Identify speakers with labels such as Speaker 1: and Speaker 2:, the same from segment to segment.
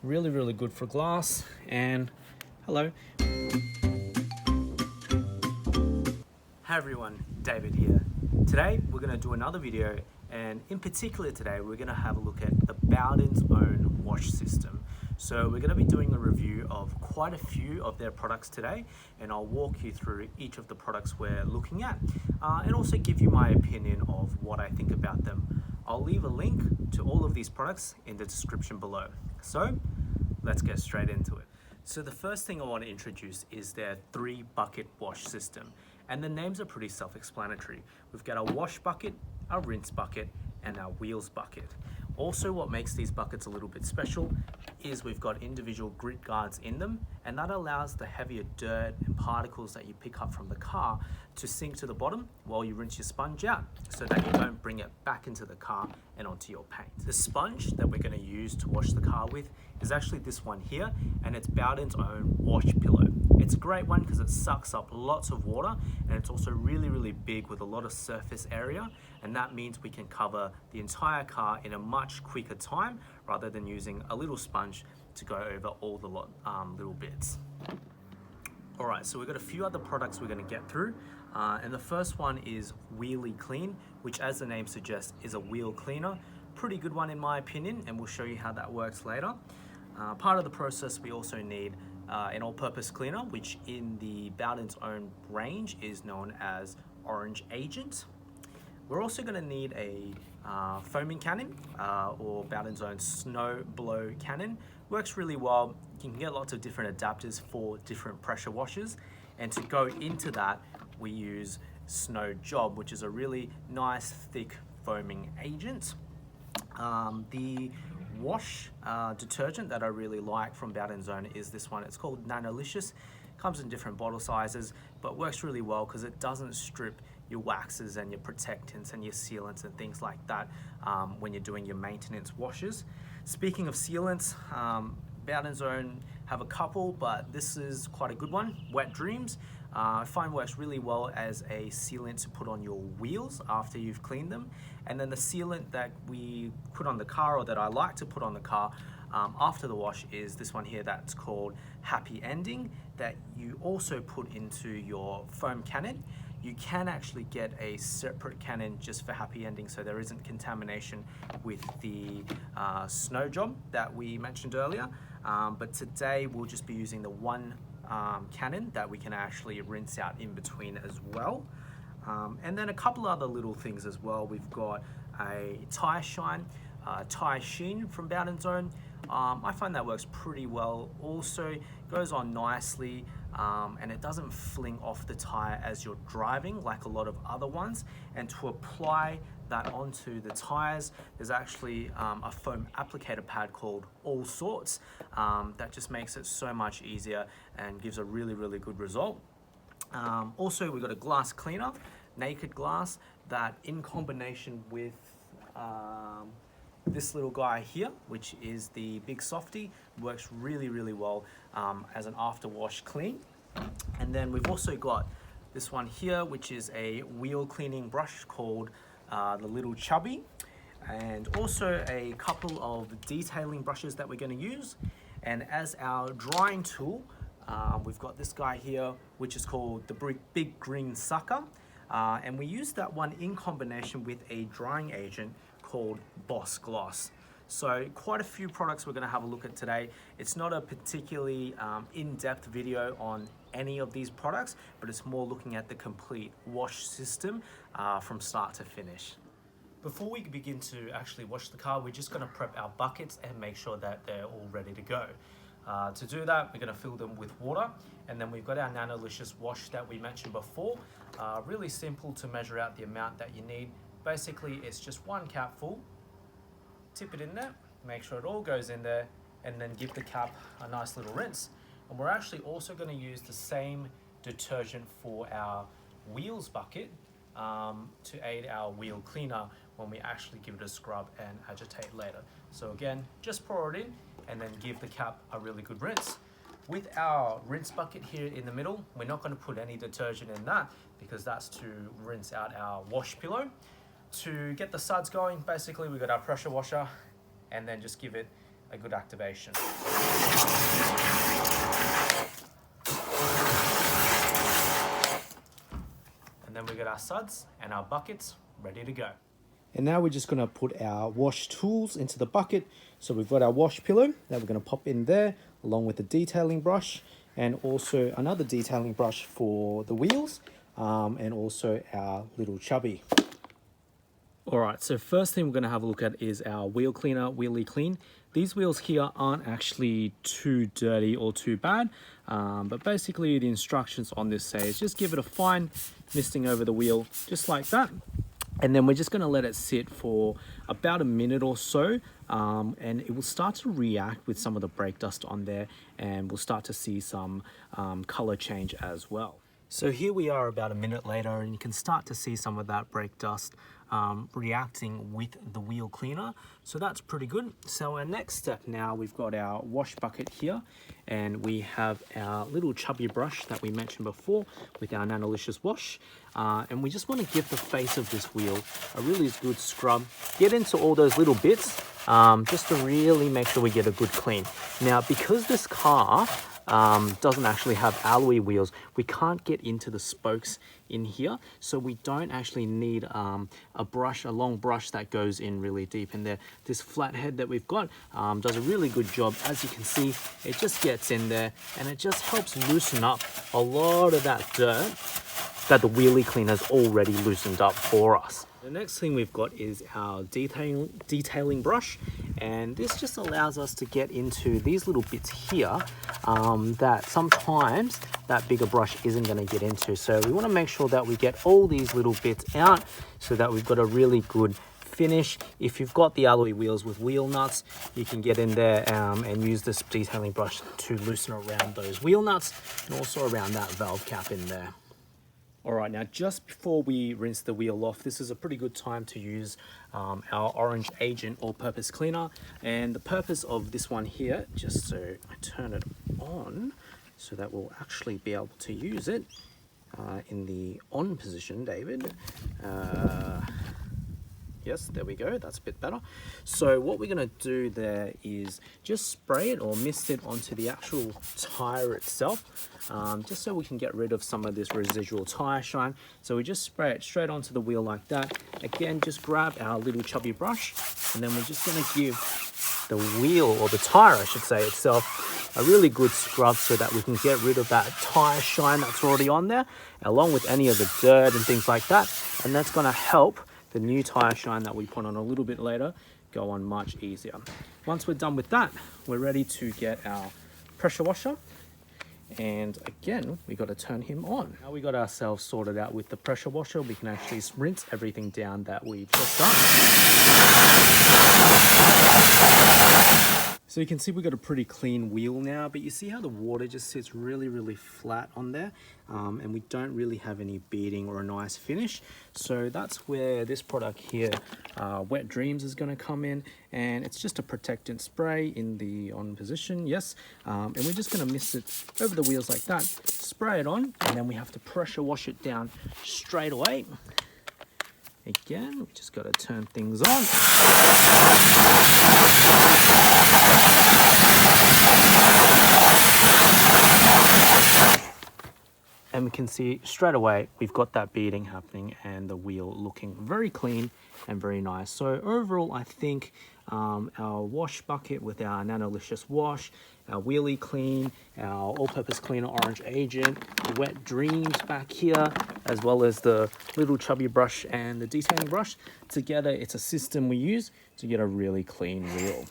Speaker 1: really good for glass. And hello. Hi everyone, David here. Today we're going to do another video, and in particular today we're going to have a look at the Bowden's own wash system. So we're going to be doing a review of quite a few of their products today, and I'll walk you through each of the products we're looking at and also give you my opinion of what I think about them. I'll leave a link to all of these products in the description below. So let's get straight into it. So the first thing I want to introduce is their 3-bucket wash system. And the names are pretty self-explanatory. We've got our wash bucket, our rinse bucket, and our wheels bucket. Also, what makes these buckets a little bit special is we've got individual grit guards in them, and that allows the heavier dirt and particles that you pick up from the car to sink to the bottom while you rinse your sponge out, so that you don't bring it back into the car and onto your paint. The sponge that we're going to use to wash the car with is actually this one here, and it's Bowden's own wash pillow. It's a great one because it sucks up lots of water, and it's also really big with a lot of surface area, and that means we can cover the entire car in a much quicker time rather than using a little sponge to go over all the little bits. Alright, so we've got a few other products we're going to get through, and the first one is Wheelie Clean, which, as the name suggests, is a wheel cleaner. Pretty good one in my opinion, and we'll show you how that works later. Part of the process, we also need an all-purpose cleaner, which in the Bowden's own range is known as Orange Agent. We're also going to need a foaming cannon or Bowden's own snow blow cannon. Works really well. You can get lots of different adapters for different pressure washers, and to go into that we use Snow Job, which is a really nice thick foaming agent. The wash detergent that I really like from Bowden's own is this one. It's called Nanolicious. Comes in different bottle sizes, but works really well because it doesn't strip your waxes and your protectants and your sealants and things like that when you're doing your maintenance washes. Speaking of sealants, Bowden's own have a couple, but this is quite a good one. Wet Dreams I find works really well as a sealant to put on your wheels after you've cleaned them. And then the sealant that we put on the car, or that I like to put on the car after the wash, is this one here that's called Happy Ending, that you also put into your foam cannon. You can actually get a separate cannon just for Happy Ending, so there isn't contamination with the Snow Job that we mentioned earlier. But today we'll just be using the one cannon that we can actually rinse out in between as well. And then a couple other little things as well. We've got a Tyre Sheen from Bowden's own. I find that works pretty well. Also goes on nicely, and it doesn't fling off the tire as you're driving like a lot of other ones. And to apply that onto the tires, there's actually a foam applicator pad called All Sorts that just makes it so much easier and gives a really good result. Also, we've got a glass cleaner, Naked Glass, that in combination with this little guy here, which is the big Softie, works really well as an after wash clean. And then we've also got this one here, which is a wheel cleaning brush called the little Chubby, and also a couple of detailing brushes that we're going to use. And as our drying tool, we've got this guy here, which is called the Big Green Sucker, and we use that one in combination with a drying agent called Boss Gloss. So quite a few products we're going to have a look at today. It's not a particularly in-depth video on any of these products, but it's more looking at the complete wash system from start to finish. Before we begin to actually wash the car, we're just going to prep our buckets and make sure that they're all ready to go. To do that, we're going to fill them with water, and then we've got our Nanolicious wash that we mentioned before. Really simple to measure out the amount that you need. Basically, it's just 1 cap full. Tip it in there, make sure it all goes in there, and then give the cap a nice little rinse. And we're actually also going to use the same detergent for our wheels bucket to aid our wheel cleaner when we actually give it a scrub and agitate later. So again, just pour it in and then give the cap a really good rinse. With our rinse bucket here in the middle, we're not going to put any detergent in that because that's to rinse out our wash pillow. To get the suds going, basically we got our pressure washer and then just give it a good activation. And then we got our suds and our buckets ready to go. And now we're just going to put our wash tools into the bucket. So we've got our wash pillow that we're going to pop in there, along with the detailing brush, and also another detailing brush for the wheels, and also our little Chubby. All right, so first thing we're going to have a look at is our wheel cleaner, Wheelie Clean. These wheels here aren't actually too dirty or too bad, but basically the instructions on this say is just give it a fine misting over the wheel, just like that. And then we're just going to let it sit for about a minute or so, and it will start to react with some of the brake dust on there, and we'll start to see some color change as well. So here we are about a minute later, and you can start to see some of that brake dust reacting with the wheel cleaner. So that's pretty good. So our next step now, we've got our wash bucket here, and we have our little Chubby brush that we mentioned before with our Nanolicious wash. And we just want to give the face of this wheel a really good scrub, get into all those little bits, just to really make sure we get a good clean. Now, because this car doesn't actually have alloy wheels, we can't get into the spokes in here, so we don't actually need a long brush that goes in really deep in there. This flat head that we've got does a really good job. As you can see, it just gets in there and it just helps loosen up a lot of that dirt that the wheelie cleaner's already loosened up for us. The next thing we've got is our detailing brush, and this just allows us to get into these little bits here that sometimes that bigger brush isn't going to get into. So we want to make sure that we get all these little bits out so that we've got a really good finish. If you've got the alloy wheels with wheel nuts, you can get in there and use this detailing brush to loosen around those wheel nuts and also around that valve cap in there. All right, now just before we rinse the wheel off, this is a pretty good time to use our orange agent all-purpose cleaner. And the purpose of this one here, just so I turn it on so that we'll actually be able to use it in the on position, David. Yes, there we go, that's a bit better. So what we're gonna do there is just spray it or mist it onto the actual tire itself, just so we can get rid of some of this residual tire shine. So we just spray it straight onto the wheel like that. Again, just grab our little Chubby brush, and then we're just gonna give the wheel, or the tire I should say itself, a really good scrub so that we can get rid of that tire shine that's already on there, along with any of the dirt and things like that. And that's gonna help the new tire shine that we put on a little bit later go on much easier. Once we're done with that, we're ready to get our pressure washer. And again, we got to turn him on. Now we got ourselves sorted out with the pressure washer, we can actually rinse everything down that we've just done. So you can see we've got a pretty clean wheel now, but you see how the water just sits really, really flat on there, and we don't really have any beading or a nice finish. So that's where this product here, Wet Dreams, is going to come in, and it's just a protectant spray in the on position, yes, and we're just going to mist it over the wheels like that, spray it on, and then we have to pressure wash it down straight away. Again, we just got to turn things on. And we can see straight away we've got that beading happening and the wheel looking very clean and very nice. So overall, I think our wash bucket with our Nanolicious wash, our Wheelie Clean, our all-purpose cleaner orange agent, the Wet Dreams back here, as well as the little Chubby brush and the detailing brush, together it's a system we use to get a really clean wheel.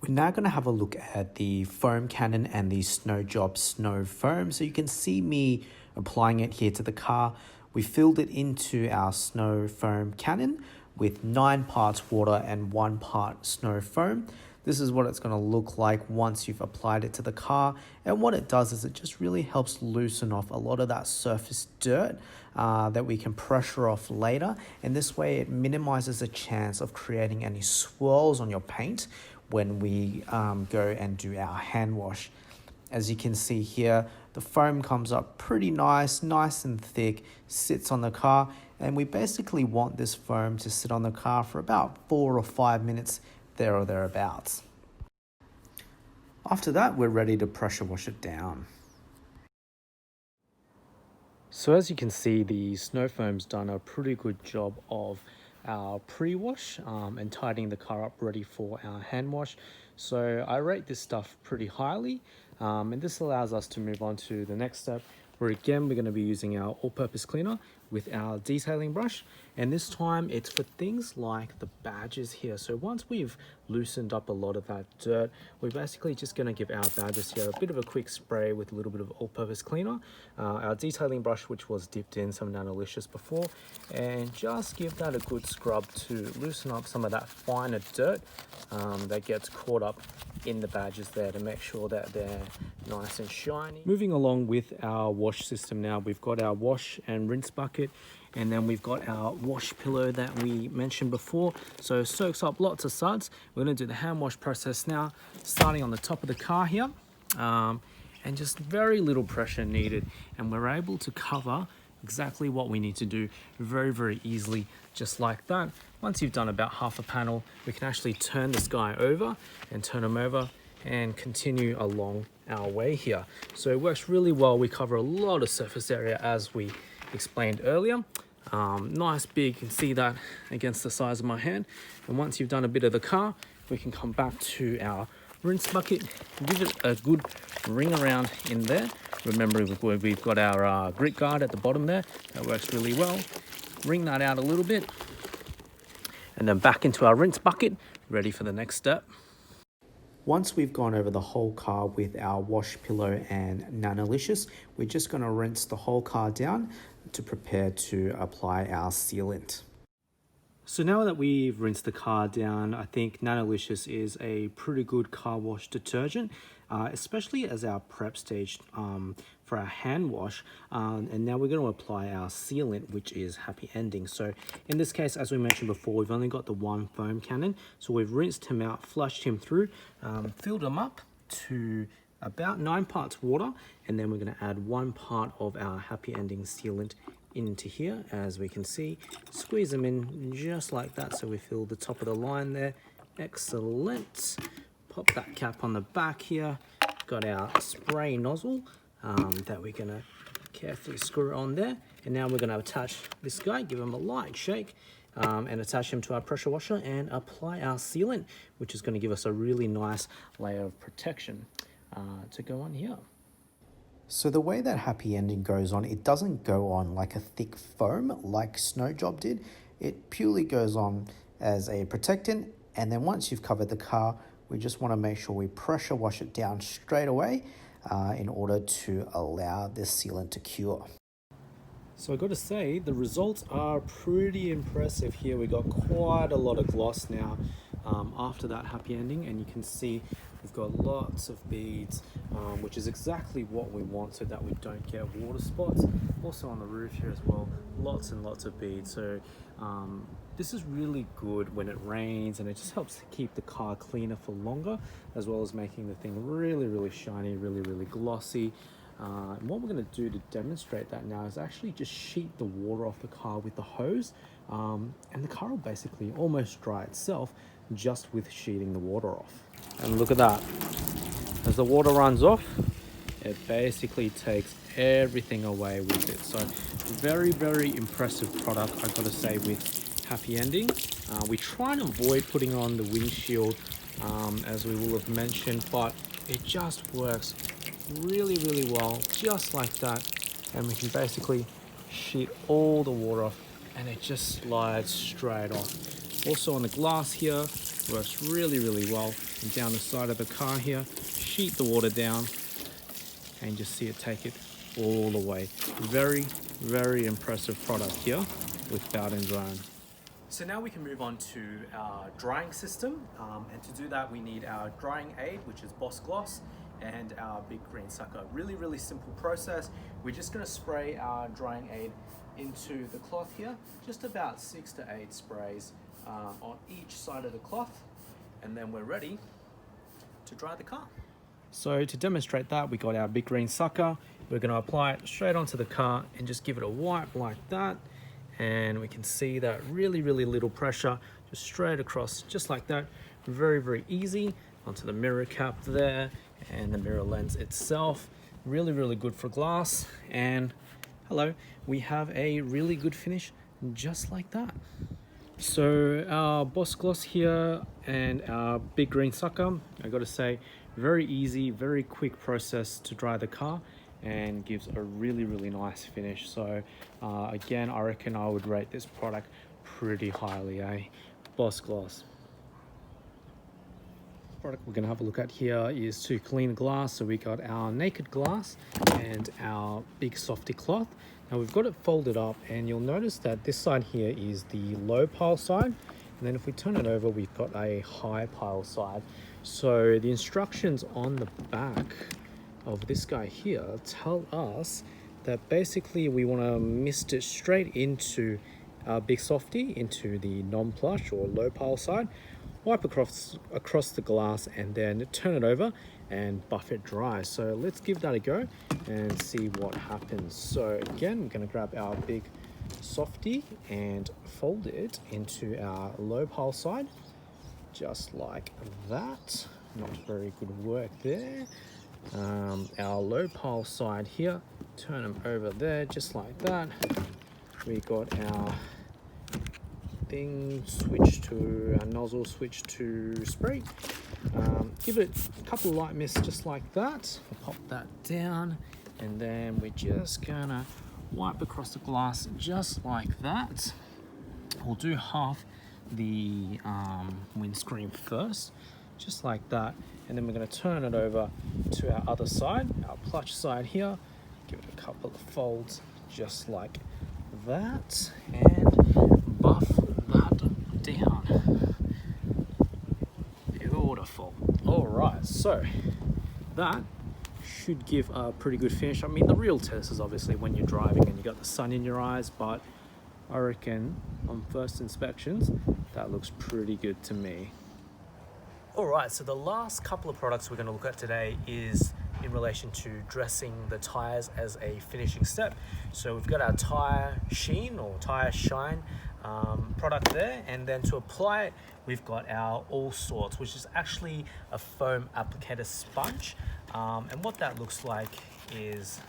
Speaker 1: We're now going to have a look at the foam cannon and the Snow Job snow foam. So you can see me applying it here to the car. We filled it into our snow foam cannon with 9 parts water and 1 part snow foam. This is what it's going to look like once you've applied it to the car. And what it does is it just really helps loosen off a lot of that surface dirt that we can pressure off later. And this way it minimizes the chance of creating any swirls on your paint when we go and do our hand wash. As you can see here, the foam comes up pretty nice and thick, sits on the car, and we basically want this foam to sit on the car for about 4 or 5 minutes, there or thereabouts. After that, we're ready to pressure wash it down. So as you can see, the snow foam's done a pretty good job of our pre-wash and tidying the car up ready for our hand wash. So I rate this stuff pretty highly, and this allows us to move on to the next step, where again we're going to be using our all-purpose cleaner with our detailing brush, and this time it's for things like the badges here. So once we've loosened up a lot of that dirt, we're basically just going to give our badges here a bit of a quick spray with a little bit of all-purpose cleaner, our detailing brush, which was dipped in some Nanolicious before, and just give that a good scrub to loosen up some of that finer dirt that gets caught up in the badges there, to make sure that they're nice and shiny. Moving along with our wash system now, we've got our wash and rinse bucket, and then we've got our wash pillow that we mentioned before. So it soaks up lots of suds. We're going to do the hand wash process now, starting on the top of the car here, and just very little pressure needed, and we're able to cover exactly what we need to do very easily, just like that. Once you've done about half a panel, we can actually turn this guy over and turn him over and continue along our way here. So it works really well. We cover a lot of surface area as we explained earlier. Nice big, you can see that against the size of my hand. And once you've done a bit of the car, we can come back to our rinse bucket, give it a good ring around in there. Remember, we've got our grit guard at the bottom there. That works really well. Wring that out a little bit, and then back into our rinse bucket, ready for the next step. Once we've gone over the whole car with our wash pillow and Nanolicious, we're just going to rinse the whole car down to prepare to apply our sealant. So now that we've rinsed the car down, I think Nanolicious is a pretty good car wash detergent, especially as our prep stage for our hand wash. And now we're going to apply our sealant, which is Happy Ending. So in this case, as we mentioned before, we've only got the one foam cannon. So we've rinsed him out, flushed him through, filled him up to about 9 parts water, and then we're going to add 1 part of our Happy Ending sealant into here. As we can see, squeeze them in just like that, so we fill the top of the line there. Excellent. Pop that cap on the back here. Got our spray nozzle that we're going to carefully screw on there, and now we're going to attach this guy, give him a light shake, and attach him to our pressure washer and apply our sealant, which is going to give us a really nice layer of protection to go on here. So the way that Happy Ending goes on, it doesn't go on like a thick foam like Snow Job did. It purely goes on as a protectant, and then once you've covered the car, we just want to make sure we pressure wash it down straight away in order to allow this sealant to cure. So I got to say, the results are pretty impressive here. We got quite a lot of gloss now after that Happy Ending, and you can see we've got lots of beads, which is exactly what we want so that we don't get water spots. Also on the roof here as well, lots and lots of beads. So this is really good when it rains, and it just helps to keep the car cleaner for longer, as well as making the thing really shiny, really glossy. And what we're going to do to demonstrate that now is actually just sheet the water off the car with the hose, and the car will basically almost dry itself just with sheeting the water off. And look at that, as the water runs off, it basically takes everything away with it. So very impressive product, I've got to say, with Happy Ending. We try and avoid putting on the windshield, as we will have mentioned, but it just works really well, just like that. And we can basically sheet all the water off, and it just slides straight off. Also on the glass here, works really well. And down the side of the car here, sheet the water down, and just see it take it all the way. Very impressive product here with Bowden's own. So now we can move on to our drying system, and to do that we need our drying aid, which is Boss Gloss, and our big green sucker. Really simple process. We're just going to spray our drying aid into the cloth here, just about 6 to 8 sprays on each side of the cloth, and then we're ready to dry the car. So to demonstrate that, we got our big green sucker. We're going to apply it straight onto the car and just give it a wipe like that, and we can see that really little pressure, just straight across, just like that. Very easy. Onto the mirror cap there, And the mirror lens itself, really good for glass. And hello, we have a really good finish just like that. So our Boss Gloss here and our big green sucker, I gotta say, very easy, very quick process to dry the car and gives a really nice finish. So again, I reckon I would rate this product pretty highly, Boss Gloss. Product we're going to have a look at here is to clean glass. So we got our naked glass and our big Softie cloth. Now we've got it folded up, and you'll notice that this side here is the low pile side, and then if we turn it over, we've got a high pile side. So the instructions on the back of this guy here tell us that basically we want to mist it straight into our big Softie, into the non-plush or low pile side, wipe across the glass, and then turn it over and buff it dry. So let's give that a go and see what happens. So again, we're going to grab our big Softie and fold it into our low pile side, just like that. Not very good work there. Our low pile side here, turn them over there, just like that. We got our thing switch to our nozzle, switch to spray. Give it a couple of light mists just like that. We'll pop that down, and then we're just gonna wipe across the glass just like that. We'll do half the windscreen first, just like that, and then we're going to turn it over to our other side, our plush side here. Give it a couple of folds just like that, and buff that down. Beautiful. All right, so that should give a pretty good finish. I mean, the real test is obviously when you're driving and you got the sun in your eyes, but I reckon on first inspections that looks pretty good to me. All right, so the last couple of products we're going to look at today is in relation to dressing the tires as a finishing step. So we've got our Tyre Sheen or Tyre Shine product there, and then to apply it we've got our All Sorts, which is actually a foam applicator sponge, and what that looks like is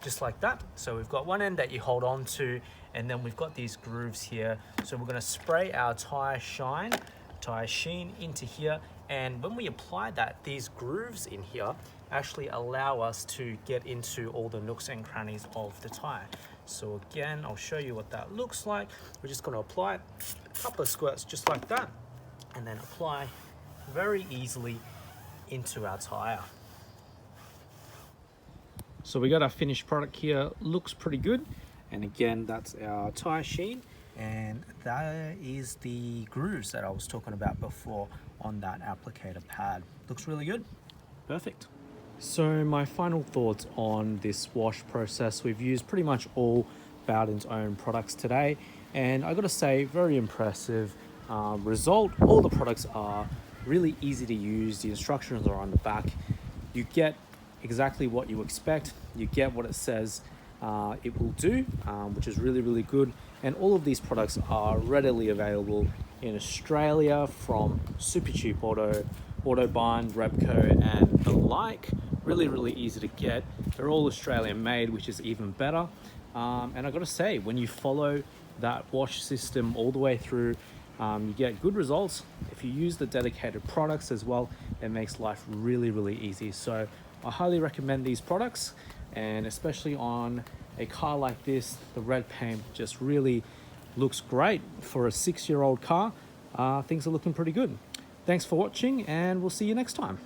Speaker 1: just like that. So we've got one end that you hold on to, and then we've got these grooves here. So we're going to spray our Tyre Sheen into here, and when we apply that, these grooves in here actually allow us to get into all the nooks and crannies of the tire. So again, I'll show you what that looks like. We're just going to apply it, a couple of squirts just like that, and then apply very easily into our tire. So we got our finished product here, looks pretty good. And again, that's our Tyre Sheen, and that is the grooves that I was talking about before on that applicator pad. Looks really good. Perfect. So my final thoughts on this wash process. We've used pretty much all Bowden's own products today, and I gotta say, very impressive result. All the products are really easy to use. The instructions are on the back. You get exactly what you expect. You get what it says it will do, which is really good. And all of these products are readily available in Australia from Supercheap Auto, Autobind, Repco, and the like. Really easy to get. They're all Australian made, which is even better. And I gotta say, when you follow that wash system all the way through, you get good results. If you use the dedicated products as well, it makes life really easy. So I highly recommend these products, and especially on a car like this, the red paint just really looks great for a 6-year-old car. Things are looking pretty good. Thanks for watching, and we'll see you next time.